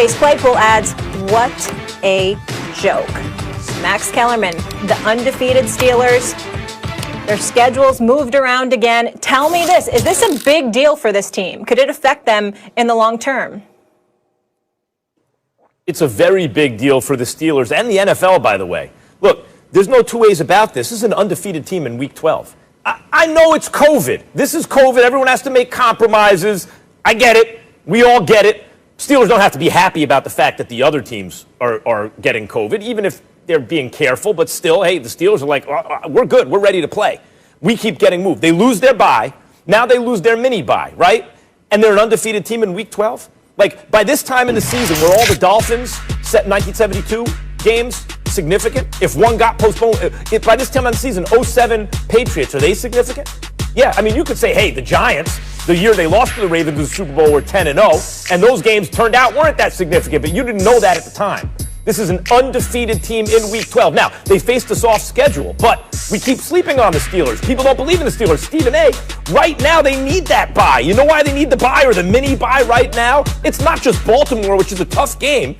Chase Claypool adds, what a joke. Max Kellerman, the undefeated Steelers, their schedule's moved around again. Tell me this, is this a big deal for this team? Could it affect them in the long term? It's a very big deal for the Steelers and the NFL, by the way. Look, there's no two ways about this. This is an undefeated team in Week 12. I know it's COVID. This is COVID. Everyone has to make compromises. I get it. We all get it. Steelers don't have to be happy about the fact that the other teams are getting COVID, even if they're being careful. But still, hey, the Steelers are like, we're good. We're ready to play. We keep getting moved. They lose their bye. Now they lose their mini bye, right? And they're an undefeated team in Week 12. Like, by this time in the season, were all the Dolphins set 1972 games significant? If one got postponed, by this time in the season, 07 Patriots, are they significant? Yeah, I mean, you could say, hey, the Giants, the year they lost to the Ravens in the Super Bowl, were 10-0, and those games turned out weren't that significant, but you didn't know that at the time. This is an undefeated team in Week 12. Now, they faced a soft schedule, but we keep sleeping on the Steelers. People don't believe in the Steelers. Stephen A., right now they need that bye. You know why they need the bye or the mini bye right now? It's not just Baltimore, which is a tough game.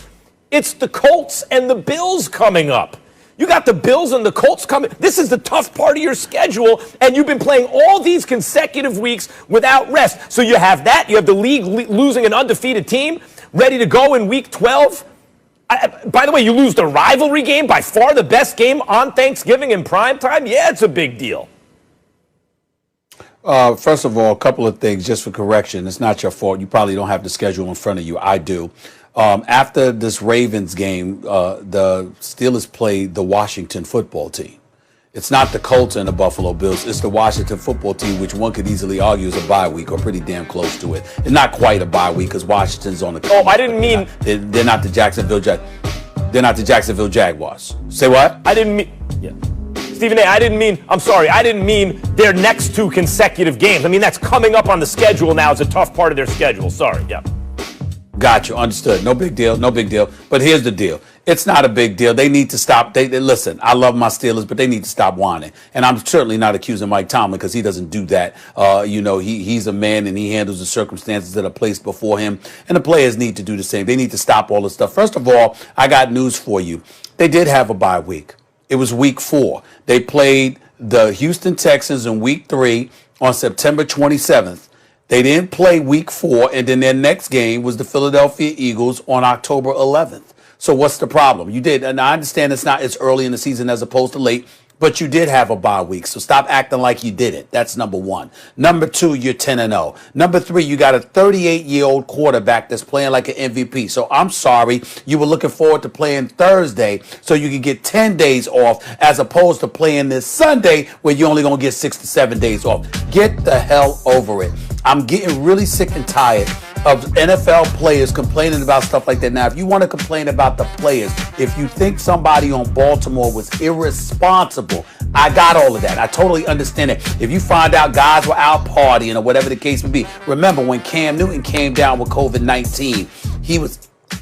It's the Colts and the Bills coming up. You got the Bills and the Colts coming. This is the tough part of your schedule, and you've been playing all these consecutive weeks without rest. So you have that. You have the league losing an undefeated team ready to go in Week 12. By the way, you lose the rivalry game, by far the best game on Thanksgiving in prime time. Yeah, it's a big deal. First of all, a couple of things just for correction. It's not your fault. You probably don't have the schedule in front of you. I do. After this Ravens game, the Steelers played the Washington football team. It's not the Colts and the Buffalo Bills. It's the Washington football team, which one could easily argue is a bye week or pretty damn close to it. It's not quite a bye week because Washington's on the. Oh, I didn't mean they're not the Jacksonville They're not the Jacksonville Jaguars. Say what? I didn't mean. Yeah. Stephen A., I didn't mean their next two consecutive games. I mean, that's coming up on the schedule now. It's a tough part of their schedule. Sorry. Yeah. Got you. Understood. No big deal. No big deal. But here's the deal. It's not a big deal. They need to stop. They listen, I love my Steelers, but they need to stop whining. And I'm certainly not accusing Mike Tomlin because he doesn't do that. He's a man and he handles the circumstances that are placed before him. And the players need to do the same. They need to stop all this stuff. First of all, I got news for you. They did have a bye week. It was week 4. They played the Houston Texans in week 3 on September 27th. They didn't play week 4, and then their next game was the Philadelphia Eagles on October 11th. So what's the problem? You did, and I understand it's early in the season as opposed to late, but you did have a bye week. So stop acting like you didn't. That's number 1. Number 2, you're 10-0. Number 3, you got a 38-year-old quarterback that's playing like an MVP. So I'm sorry, you were looking forward to playing Thursday so you could get 10 days off as opposed to playing this Sunday where you're only going to get 6 to 7 days off. Get the hell over it. I'm getting really sick and tired of NFL players complaining about stuff like that. Now, if you want to complain about the players, if you think somebody on Baltimore was irresponsible, I got all of that. I totally understand it. If you find out guys were out partying or whatever the case may be, remember when Cam Newton came down with COVID-19, he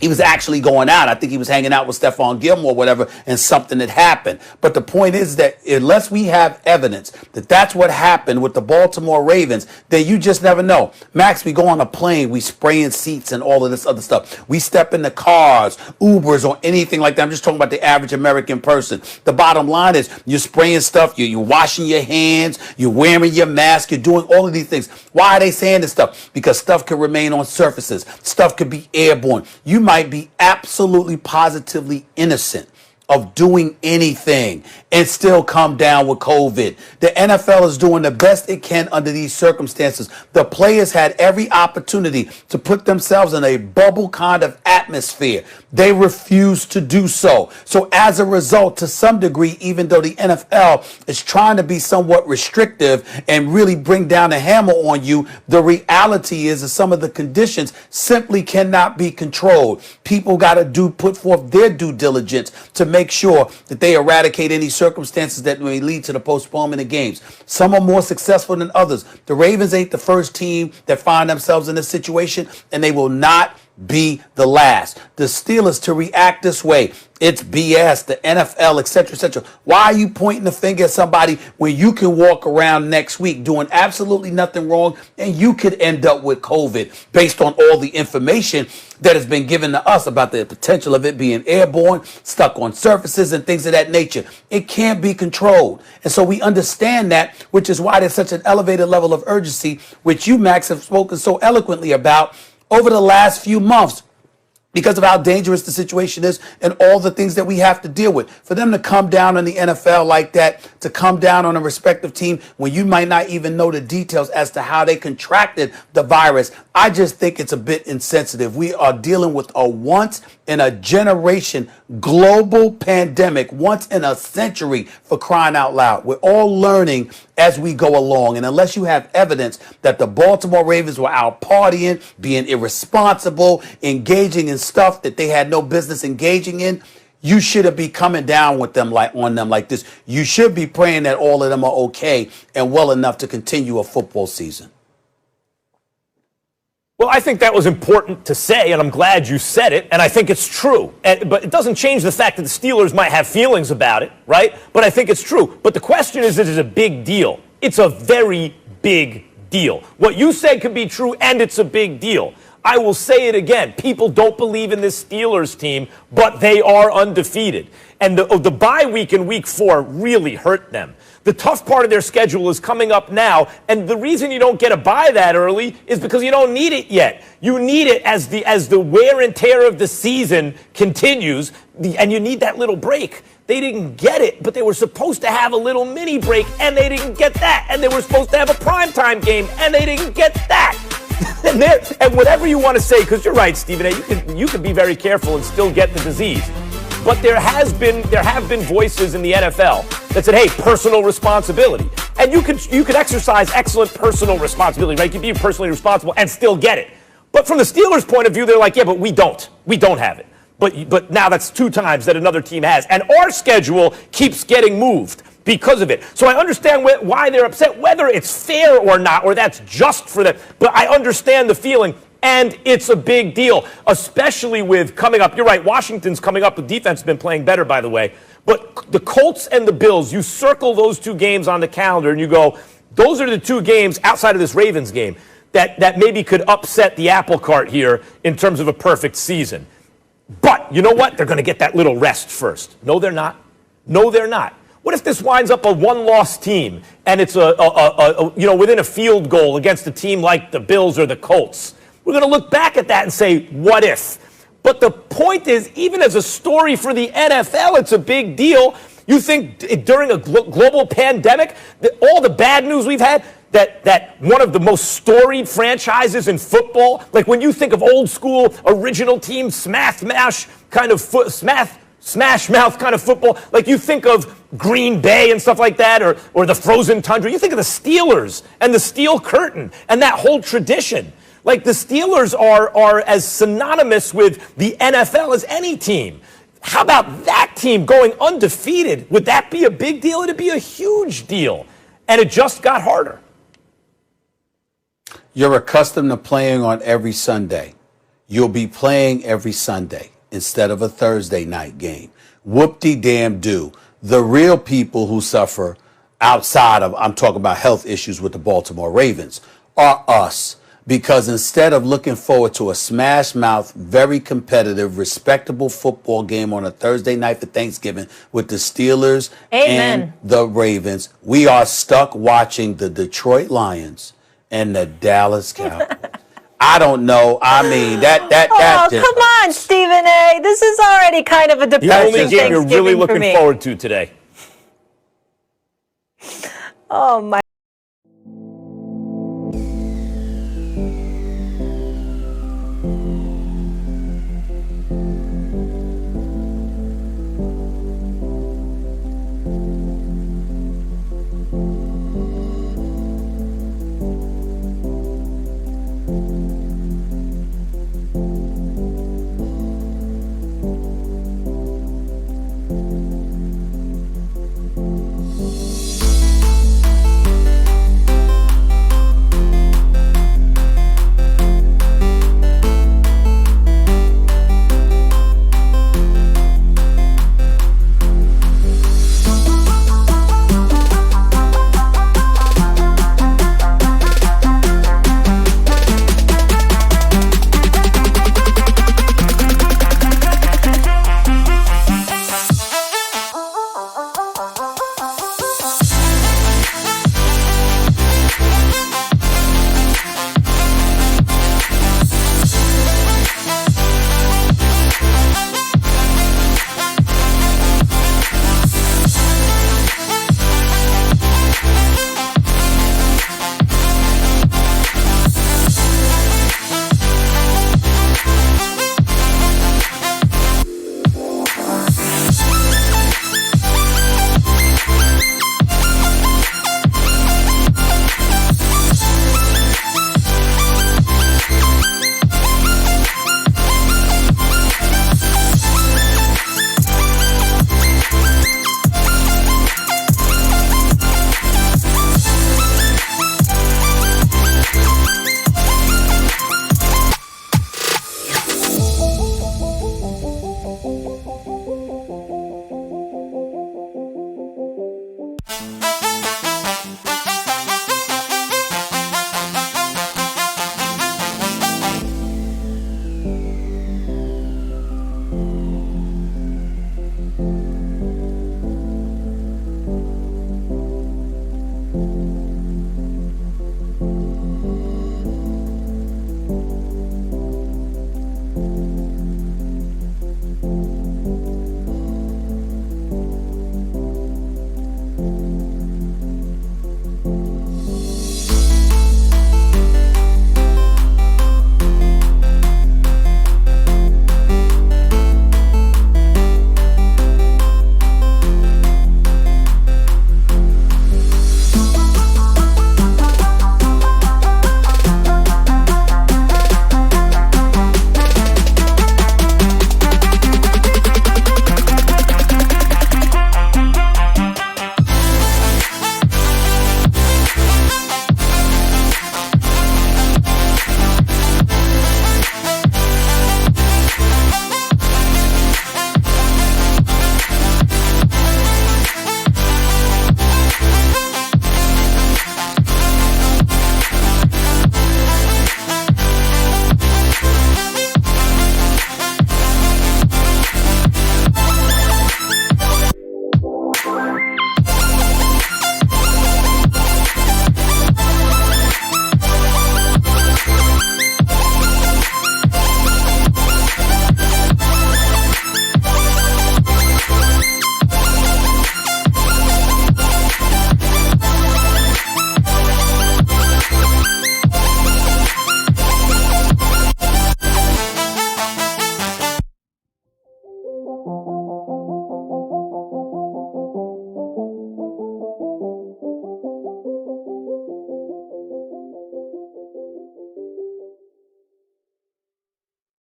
was actually going out. I think he was hanging out with Stephon Gilmore or whatever, and something had happened. But the point is that unless we have evidence that that's what happened with the Baltimore Ravens, then you just never know. Max, we go on a plane, we spraying seats and all of this other stuff. We step in the cars, Ubers or anything like that. I'm just talking about the average American person. The bottom line is you're spraying stuff, you're washing your hands, you're wearing your mask, you're doing all of these things. Why are they saying this stuff? Because stuff could remain on surfaces. Stuff could be airborne. You might be absolutely positively innocent of doing anything and still come down with COVID. The NFL is doing the best it can under these circumstances. The players had every opportunity to put themselves in a bubble kind of atmosphere. They refused to do so. So as a result, to some degree, even though the NFL is trying to be somewhat restrictive and really bring down the hammer on you, the reality is that some of the conditions simply cannot be controlled. People got to put forth their due diligence to make sure that they eradicate any circumstances that may lead to the postponement of games. Some are more successful than others. The Ravens ain't the first team that find themselves in this situation, and they will not be the last. The Steelers to react this way, it's BS. The NFL, etc., etc. Why are you pointing the finger at somebody when you can walk around next week doing absolutely nothing wrong and you could end up with COVID based on all the information that has been given to us about the potential of it being airborne, stuck on surfaces and things of that nature. It can't be controlled. And so we understand that, which is why there's such an elevated level of urgency, which you, Max, have spoken so eloquently about over the last few months, because of how dangerous the situation is and all the things that we have to deal with. For them to come down on the NFL like that, to come down on a respective team when you might not even know the details as to how they contracted the virus, I just think it's a bit insensitive. We are dealing with a once in a generation global pandemic, once in a century, for crying out loud. We're all learning as we go along. And unless you have evidence that the Baltimore Ravens were out partying, being irresponsible, engaging in stuff that they had no business engaging in, you shouldn't be coming down with them on them like this. You should be praying that all of them are okay and well enough to continue a football season. Well, I think that was important to say, and I'm glad you said it, and I think it's true. But it doesn't change the fact that the Steelers might have feelings about it, right? But I think it's true. But the question is a big deal. It's a very big deal. What you said could be true, and it's a big deal. I will say it again. People don't believe in this Steelers team, but they are undefeated. And the bye week in week 4 really hurt them. The tough part of their schedule is coming up now, and the reason you don't get a bye that early is because you don't need it yet. You need it as the wear and tear of the season continues, and you need that little break. They didn't get it, but they were supposed to have a little mini break, and they didn't get that. And they were supposed to have a primetime game, and they didn't get that. And whatever you want to say, because you're right, Stephen A., you can be very careful and still get the disease. But there have been voices in the NFL that said, hey, personal responsibility. And you could exercise excellent personal responsibility, right? You can be personally responsible and still get it. But from the Steelers' point of view, they're like, yeah, but we don't. We don't have it. But now that's 2 times that another team has. And our schedule keeps getting moved because of it. So I understand why they're upset, whether it's fair or not, or that's just for them. But I understand the feeling. And it's a big deal, especially with coming up. You're right, Washington's coming up. The defense has been playing better, by the way. But the Colts and the Bills, you circle those 2 games on the calendar and you go, those are the 2 games outside of this Ravens game that maybe could upset the apple cart here in terms of a perfect season. But you know what? They're going to get that little rest first. No, they're not. No, they're not. What if this winds up a 1-loss team and it's within a field goal against a team like the Bills or the Colts? We're going to look back at that and say, what if? But the point is, even as a story for the NFL, it's a big deal. You think during a global pandemic, all the bad news we've had, that one of the most storied franchises in football, like when you think of old school original team smash mouth kind of football, like you think of Green Bay and stuff like that, or the frozen tundra, you think of the Steelers and the Steel Curtain and that whole tradition. Like the Steelers are as synonymous with the NFL as any team. How about that team going undefeated? Would that be a big deal? It'd be a huge deal. And it just got harder. You're accustomed to playing on every Sunday. You'll be playing every Sunday instead of a Thursday night game. Whoop-de-damn-do. The real people who suffer outside of, I'm talking about health issues with the Baltimore Ravens, are us. Because instead of looking forward to a smash mouth, very competitive, respectable football game on a Thursday night for Thanksgiving with the Steelers and the Ravens, we are stuck watching the Detroit Lions and the Dallas Cowboys. I don't know. I mean, that. Come on, Stephen A. This is already kind of a depressing The only game you're really Thanksgiving for looking me. forward to today. Oh, my.